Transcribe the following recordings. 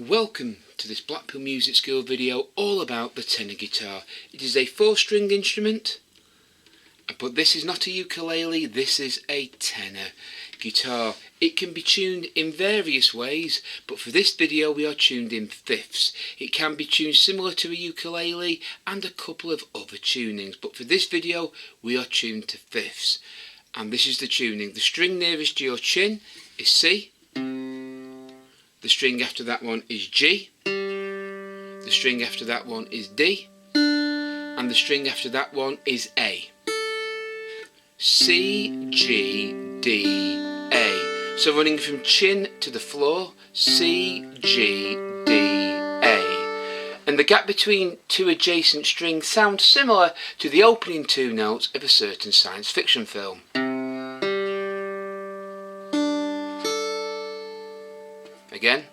Welcome to this Blackpool Music School video all about the tenor guitar. It is a 4-string instrument, but this is not a ukulele, this is a tenor guitar. It can be tuned in various ways, but for this video we are tuned in fifths. It can be tuned similar to a ukulele and a couple of other tunings, but for this video we are tuned to fifths. And this is the tuning. The string nearest to your chin is C. The string after that one is G, the string after that one is D, and the string after that one is A. C, G, D, A. So running from chin to the floor, C, G, D, A. And the gap between two adjacent strings sounds similar to the opening two notes of a certain science fiction film. Again.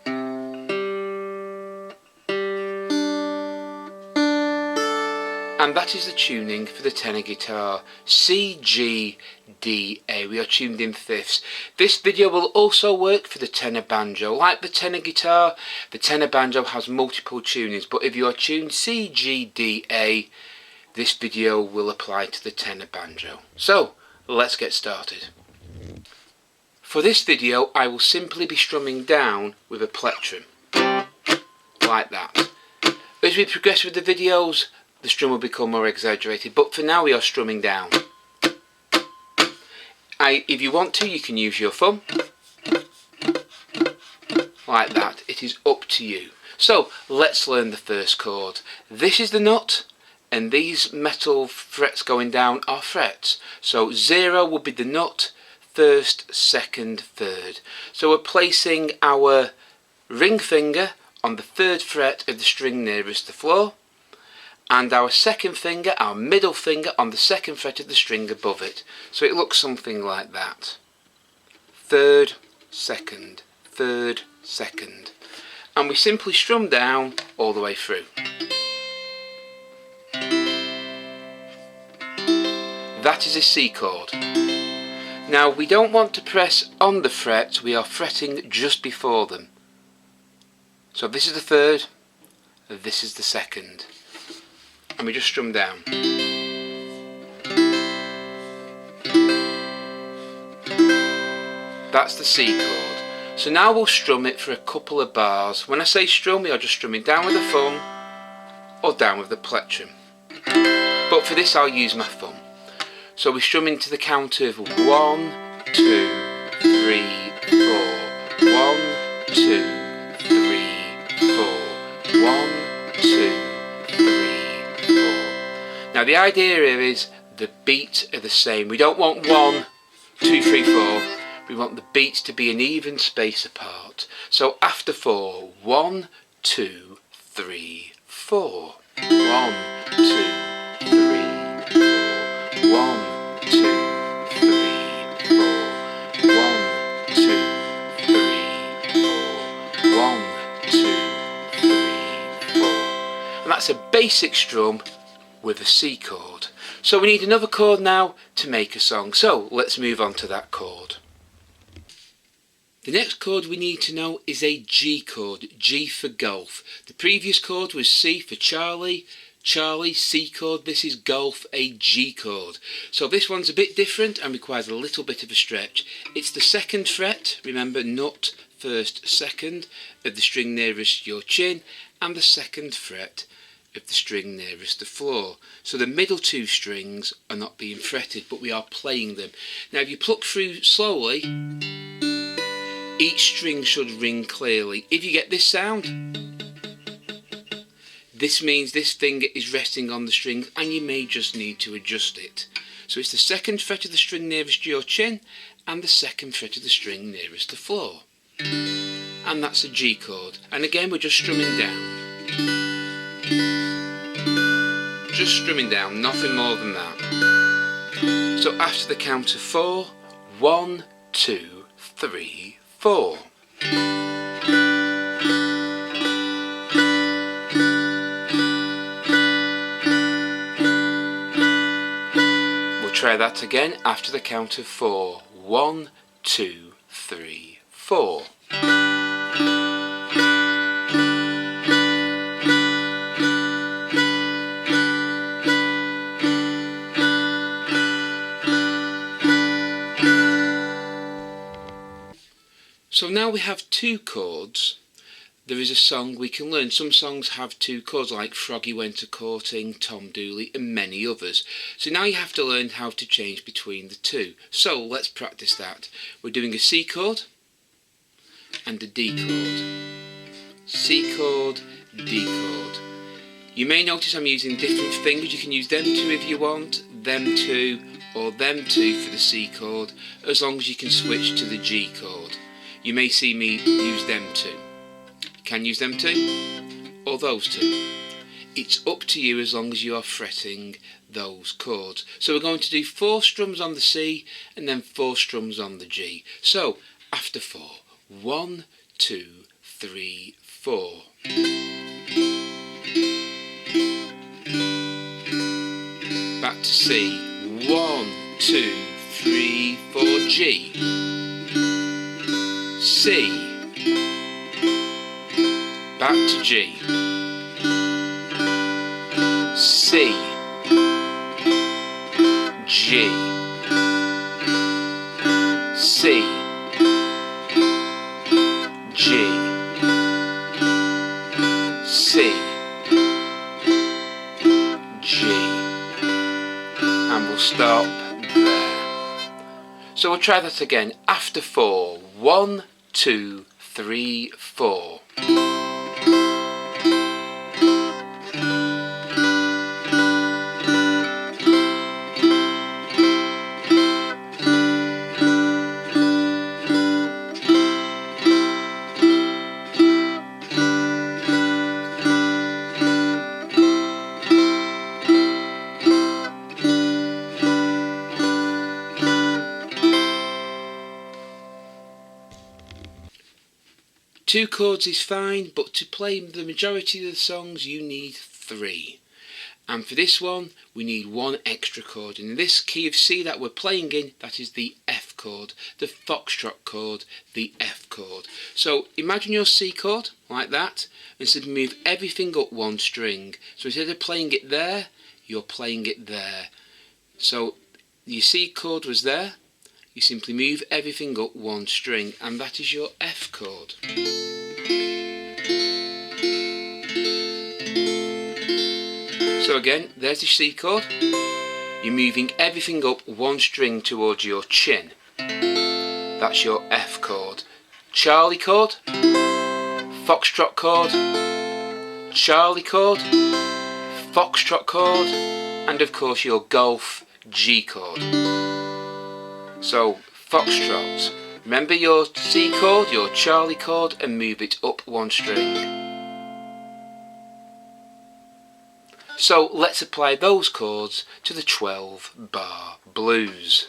And that is the tuning for the tenor guitar. C, G, D, A. We are tuned in fifths. This video will also work for the tenor banjo. Like the tenor guitar, the tenor banjo has multiple tunings, but if you are tuned C, G, D, A, this video will apply to the tenor banjo. So, let's get started. For this video I will simply be strumming down with a plectrum, like that. As we progress with the videos, the strum will become more exaggerated, but for now we are strumming down. If you want to, you can use your thumb, like that. It is up to you. So let's learn the first chord. This is the nut, and these metal frets going down are frets. So 0 will be the nut, first, second, third. So we're placing our ring finger on the 3rd fret of the string nearest the floor, and our second finger, our middle finger, on the 2nd fret of the string above it. So it looks something like that. 3rd, 2nd, 3rd, 2nd. And we simply strum down all the way through. That is a C chord. Now we don't want to press on the frets, we are fretting just before them. So this is the 3rd, this is the 2nd. And we just strum down. That's the C chord. So now we'll strum it for a couple of bars. When I say strum, we are just strumming down with the thumb or down with the plectrum. But for this I'll use my thumb. So we strum into the count of 1, 2, 3, 4. 1, 2, 3, 4. 1, 2, 3, 4. Now the idea here is the beats are the same. We don't want 1, 2, 3, 4. We want the beats to be an even space apart. So after 4, 1, 2, 3, 4. 1, 2, 3, 4. 1, 2, 3, 4. 1, 2, 3, 4. 1, 2, 3, 4. And that's a basic strum with a C chord. So we need another chord now to make a song. So let's move on to that chord. The next chord we need to know is a G chord, G for golf. The previous chord was C for Charlie, Charlie, C chord. This is golf, a G chord. So this one's a bit different and requires a little bit of a stretch. It's the 2nd fret, remember, nut, 1st, 2nd of the string nearest your chin, and the 2nd fret of the string nearest the floor. So the middle two strings are not being fretted, but we are playing them. Now if you pluck through slowly, each string should ring clearly. If you get this sound, this means this finger is resting on the string and you may just need to adjust it. So it's the 2nd fret of the string nearest your chin and the 2nd fret of the string nearest the floor. And that's a G chord. And again we're just strumming down. Just strumming down, nothing more than that. So after the count of 4, 1, 2, 3, 4. We'll try that again after the count of 4. 1, 2, 3, 4. So now we have two chords. There is a song we can learn. Some songs have two chords, like Froggy Went A-Courting, Tom Dooley and many others. So now you have to learn how to change between the two. So let's practice that. We're doing a C chord and a D chord. C chord, D chord. You may notice I'm using different fingers. You can use them two if you want, them two or them two for the C chord, as long as you can switch to the G chord. You may see me use them two. You can use them two or those two. It's up to you as long as you are fretting those chords. So we're going to do 4 strums on the C and then 4 strums on the G. So after 4, 1, 2, 3, 4. Back to C. 1, 2, 3, 4. G. C. Back to G. C. G. C. G. C. G. And we'll stop there. So we'll try that again. After 4. 1, 2, 3, 4. Two chords is fine, but to play the majority of the songs you need 3. And for this one we need 1 extra chord. In this key of C that we're playing in, that is the F chord, the foxtrot chord, the F chord. So imagine your C chord like that, and simply move everything up 1 string. So instead of playing it there, you're playing it there. So your C chord was there. You simply move everything up 1 string, and that is your F chord. So again, there's the C chord. You're moving everything up 1 string towards your chin. That's your F chord. Charlie chord, foxtrot chord, Charlie chord, foxtrot chord, and of course your golf G chord. So, foxtrot. Remember your C chord, your Charlie chord, and move it up 1 string. So, let's apply those chords to the 12-bar blues.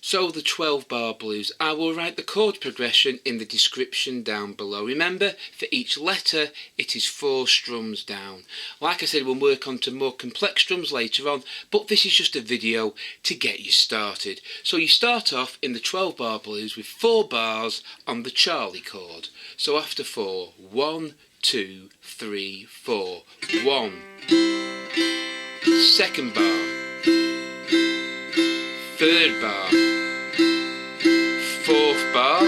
So, the 12-bar blues. I will write the chord progression in the description down below. Remember, for each letter, it is 4 strums down. Like I said, we'll work on to more complex strums later on, but this is just a video to get you started. So you start off in the 12-bar blues with 4 bars on the Charlie chord. So after 4, 1, 2, 3, 4. 1. Second bar. Third bar. Fourth bar.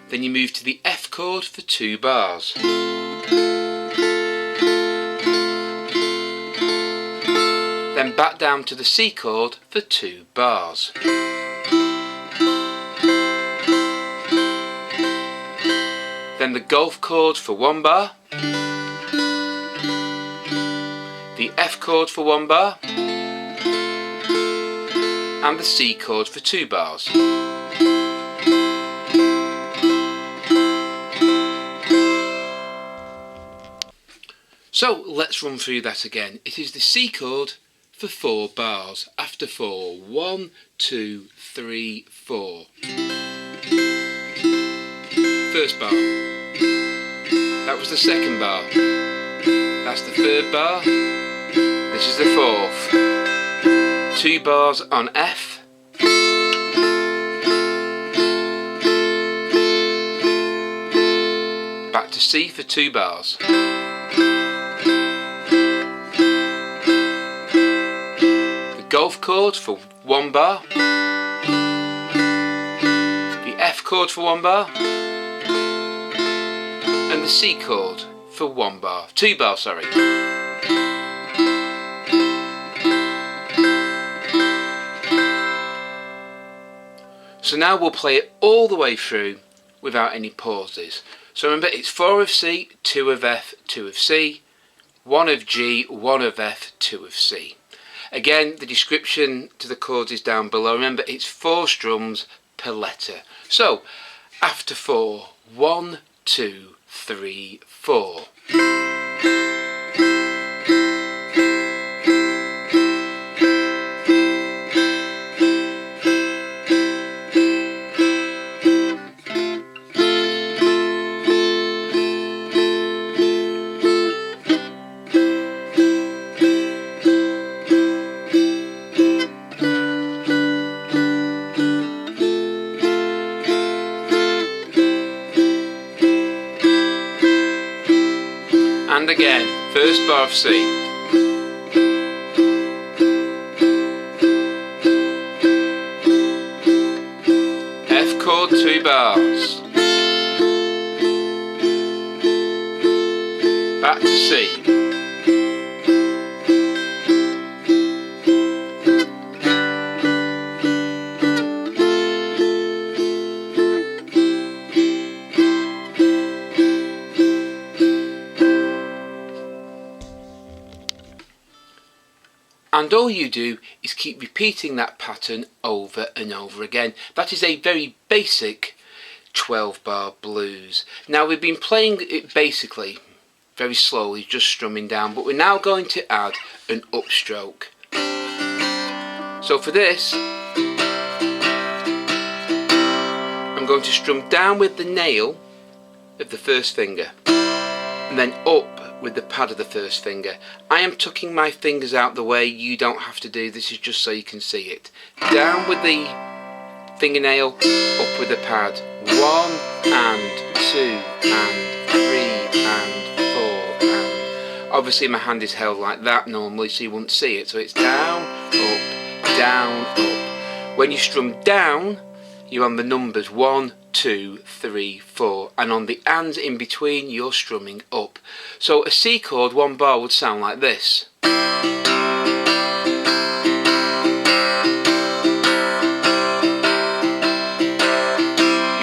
Then you move to the F chord for 2 bars. Then back down to the C chord for 2 bars. Then the golf chord for 1 bar. The F chord for 1 bar. And the C chord for 2 bars. So let's run through that again. It is the C chord for 4 bars. After 4, 1, 2, 3, 4. First bar. That was the second bar. That's the third bar. This is the fourth. 2 bars on F. Back to C for 2 bars. The golf chord for 1 bar. chord for 1 bar, and the C chord for 1 bar, 2 bar, sorry. So now we'll play it all the way through without any pauses. So remember, it's 4 of C, 2 of F, 2 of C, 1 of G, 1 of F, 2 of C. Again, the description to the chords is down below. Remember, it's 4 strums per letter. So, after 4, 1, 2, 3, 4. And again, first bar of C. F chord, 2 bars. Back to C. And all you do is keep repeating that pattern over and over again. That is a very basic 12 bar blues. Now we've been playing it basically very slowly, just strumming down, but we're now going to add an upstroke. So for this, I'm going to strum down with the nail of the first finger and then up with the pad of the first finger. I am tucking my fingers out the way. You don't have to do this, is just so you can see it. Down with the fingernail, up with the pad. 1 and 2 and 3 and 4 and... Obviously my hand is held like that normally, so you wouldn't see it. So it's down, up, down, up. When you strum down, you're on the numbers 1, 2, 3, 4, and on the ands in between you're strumming up. So a C chord, 1 bar, would sound like this. You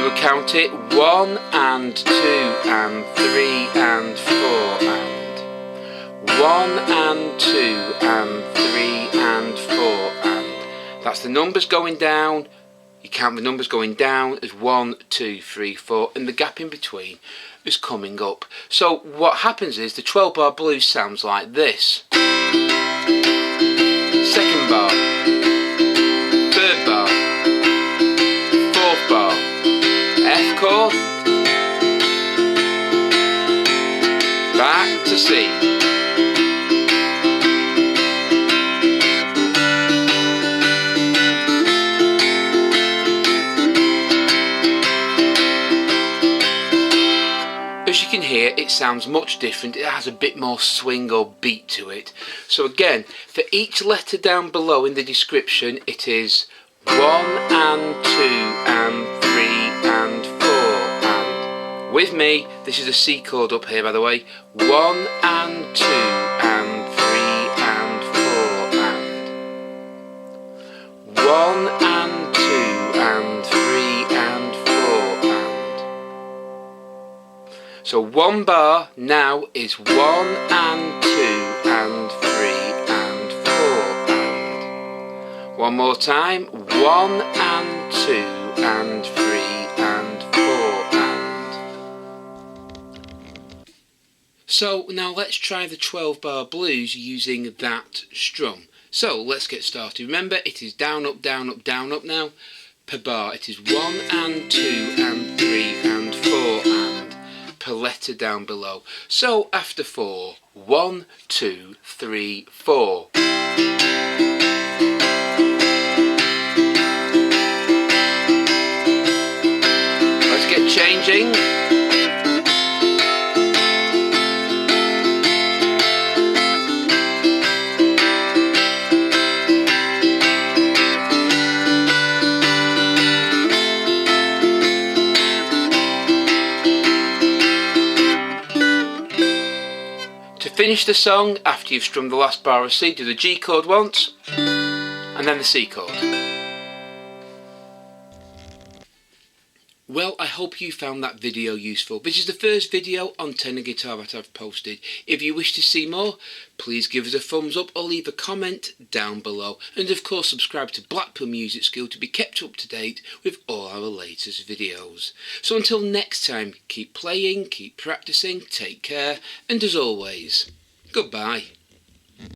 would count it 1 and 2 and 3 and 4 and 1 and 2 and 3 and 4 and. That's the numbers going down. You count the numbers going down as 1, 2, 3, 4, and the gap in between is coming up. So what happens is the 12 bar blues sounds like this. Second bar, third bar, fourth bar, F chord, back to C. As you can hear, it sounds much different. It has a bit more swing or beat to it. So again, for each letter down below in the description, it is 1 and 2 and 3 and 4 and. With me, this is a C chord up here by the way. 1 and 2 and 3 and 4 and. 1 and 2 and 3 and 4 and. So 1 bar now is 1 and 2 and 3 and 4 and. One more time, 1 and 2 and 3 and 4 and. So now let's try the 12 bar blues using that strum. So let's get started. Remember, it is down, up, down, up, down, up now. Per bar it is 1 and 2 and 3 and 4 and. Per letter down below. So after 4, 1, 2, 3, 4. Let's get changing. finish the song after you've strummed the last bar of C, do the G chord once, and then the C chord. Well, I hope you found that video useful. This is the first video on tenor guitar that I've posted. If you wish to see more, please give us a thumbs up or leave a comment down below. And of course subscribe to Blackpool Music School to be kept up to date with all our latest videos. So until next time, keep playing, keep practicing, take care, and as always, goodbye.